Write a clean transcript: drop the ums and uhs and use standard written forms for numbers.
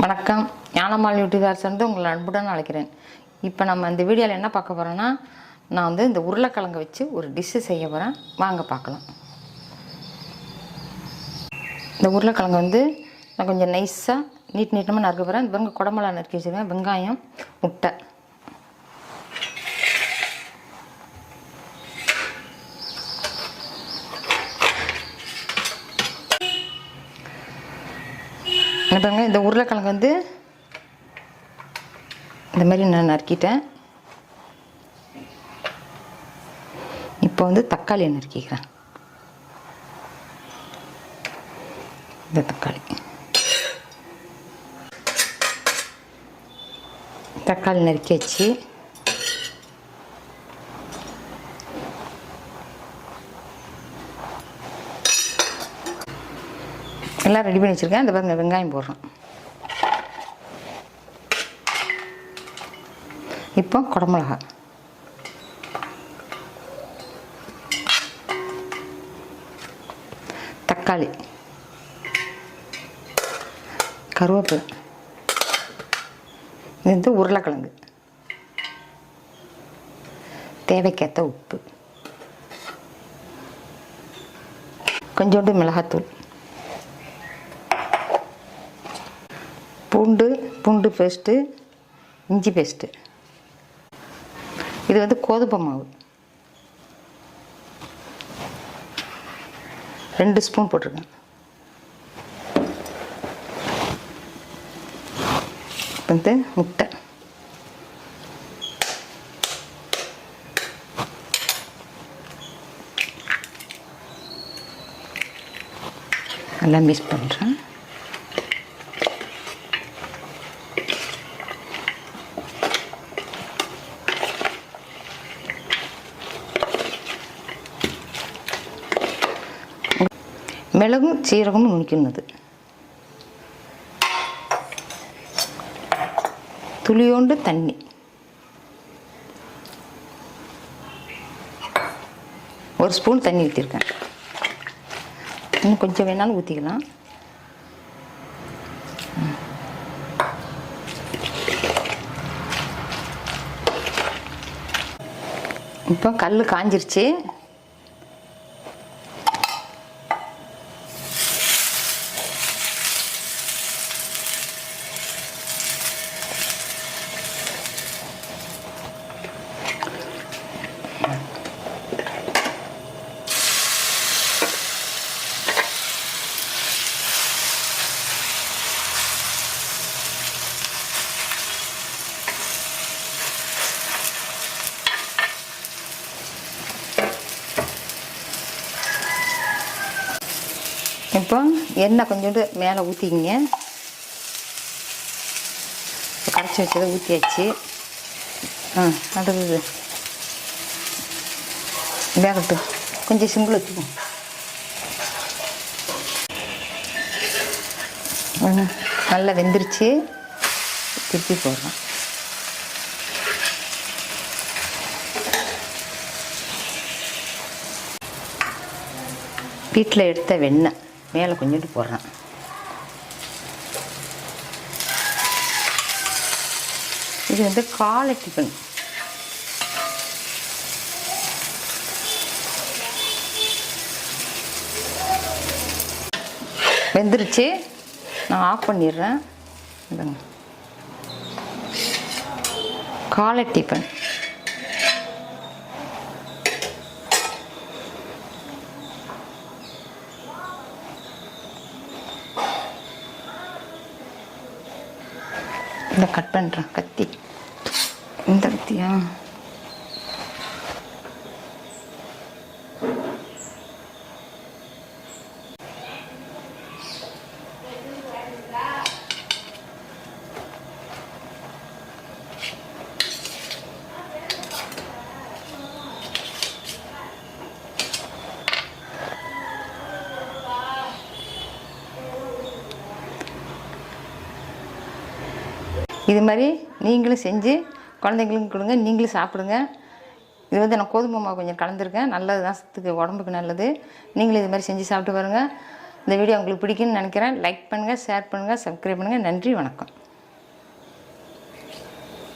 வணக்கம். ஞானம்மாள் யூடியூபர்ஸ் வந்து உங்களை அன்புடன் அழைக்கிறேன். இப்போ நம்ம இந்த வீடியோவில் என்ன பார்க்க போகிறோன்னா, நான் வந்து இந்த உருளைக்கிழங்கை வச்சு ஒரு டிஷ்ஷு செய்ய போகிறேன். வாங்க பார்க்கலாம். இந்த உருளைக்கிழங்கு வந்து நான் கொஞ்சம் நைஸாக நீட்டமாக நறுக்க போகிறேன். இந்த பாருங்க, குடமிளகா நறுக்கி வச்சுருக்கேன், வெங்காயம், முட்டை. பாருங்க, இந்த உருளைக்கிழங்கு வந்து இந்த மாதிரி நான் நறுக்கிட்டேன். இப்போ வந்து தக்காளி நறுக்கிக்கிறேன். இந்த தக்காளி நறுக்கியாச்சு. எல்லாம் ரெடி பண்ணி வச்சுருக்கேன். இந்த பாருங்க, வெங்காயம் போடுறோம். இப்போ குடமிளகா, தக்காளி, கருவேப்பிலை, இது வந்து உருளைக்கிழங்கு, தேவைக்கேற்ற உப்பு, கொஞ்சோண்டு மிளகாத்தூள், பூண்டு பேஸ்ட்டு, இஞ்சி பேஸ்ட்டு. இது வந்து கோதுமை மாவு 2 ஸ்பூன் போட்டிருக்கேன். வந்து முட்டை, எல்லாம் மிக்ஸ் பண்ணுறேன். மிளகும் சீரகமும் நுணுக்கினது, துளியோண்டு தண்ணி, ஒரு ஸ்பூன் தண்ணி ஊற்றிருக்கேன். இன்னும் கொஞ்சம் வேணாலும் ஊற்றிக்கலாம். இப்போ கல் காஞ்சிருச்சு. இப்போ எண்ணெய் கொஞ்சோண்டு மேலே ஊற்றிக்கிங்க. கரைச்சி வச்சதை ஊற்றியாச்சு. அடுத்தது வேகட்டு, கொஞ்சம் சிம்பிள் வச்சுக்கோங்க. நல்லா வெந்துருச்சு. திருப்பி போடுறோம். வீட்டில் எடுத்த வெண்ணெய் மேலே கொஞ்சோண்டு போடுறேன். இது வந்து காலை டிஃபன். வெந்துருச்சு, நான் ஆஃப் பண்ணிடுறேன். காலை டிஃபன். இந்த கட் பண்ணுறேன் கத்தி. இந்த கத்தியா? இது மாதிரி நீங்களும் செஞ்சு குழந்தைங்களுக்கும் கொடுங்க, நீங்களும் சாப்பிடுங்க. இது வந்து நான் கோதுமை மாவு கொஞ்சம் கலந்துருக்கேன். நல்லது தான், சத்துக்கு, உடம்புக்கு நல்லது. நீங்களும் இது மாதிரி செஞ்சு சாப்பிட்டு பாருங்கள். இந்த வீடியோ உங்களுக்கு பிடிக்குன்னு நினைக்கிறேன். லைக் பண்ணுங்கள், ஷேர் பண்ணுங்கள், சப்ஸ்கிரைப் பண்ணுங்கள். நன்றி, வணக்கம்.